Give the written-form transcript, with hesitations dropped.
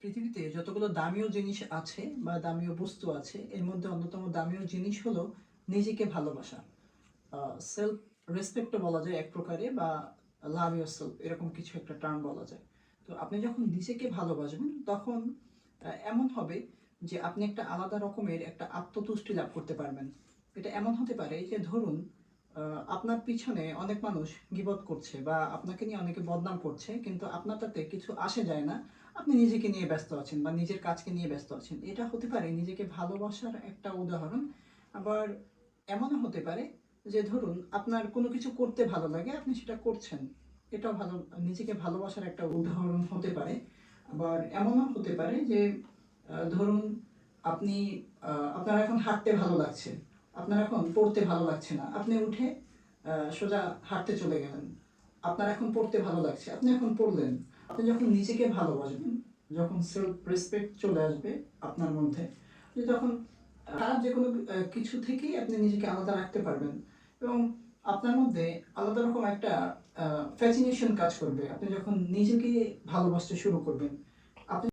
পৃথিবীতে যতগুলো দামীয় জিনিস আছে বা দামীয় বস্তু আছে এর মধ্যে অন্যতম দামীয় জিনিস হলো নিজেকে ভালোবাসা। সেলফ রেসপেক্টও বলা যায় এক প্রকারে, বা লাভ ইউর সেলফ এরকম কিছু একটা টার্ম বলা যায়। তো আপনি যখন নিজেকে ভালোবাসবেন তখন এমন হবে যে আপনি একটা আলাদা রকমের একটা আত্মতুষ্টি লাভ করতে পারবেন। এটা এমন হতে পারে যে ধরুন আপনার পিছনে অনেক মানুষ গীবত করছে বা আপনাকে নিয়ে অনেকে বদনাম করছে, কিন্তু আপনার তাতে কিছু আসে যায় না। আপনি নিজেকে নিয়ে ব্যস্ত আছেন বা নিজের কাজকে নিয়ে ব্যস্ত আছেন, এটা হতে পারে নিজেকে ভালোবাসার একটা উদাহরণ। আবার এমনও হতে পারে যে ধরুন আপনার কোনো কিছু করতে ভালো লাগে, আপনি সেটা করছেন, এটাও ভালো, নিজেকে ভালোবাসার একটা উদাহরণ হতে পারে। আবার এমনও হতে পারে যে ধরুন আপনি আপনার এখন হাঁটতে ভালো লাগছে, আপনার এখন পড়তে ভালো লাগছে না, আপনি উঠে সোজা হাঁটতে চলে গেলেন। আপনার এখন পড়তে ভালো লাগছে, আপনি এখন পড়লেন। আপনি যখন নিজেকে ভালোবাসবেন, যখন সেলফ রেসপেক্ট চলে আসবে আপনার মধ্যে, আপনি তখন খারাপ যে কোনো কিছু থেকেই আপনি নিজেকে আলাদা রাখতে পারবেন। এবং আপনার মধ্যে আলাদা রকম একটা ফ্যাসিনেশন কাজ করবে আপনি যখন নিজেকে ভালোবাসতে শুরু করবেন।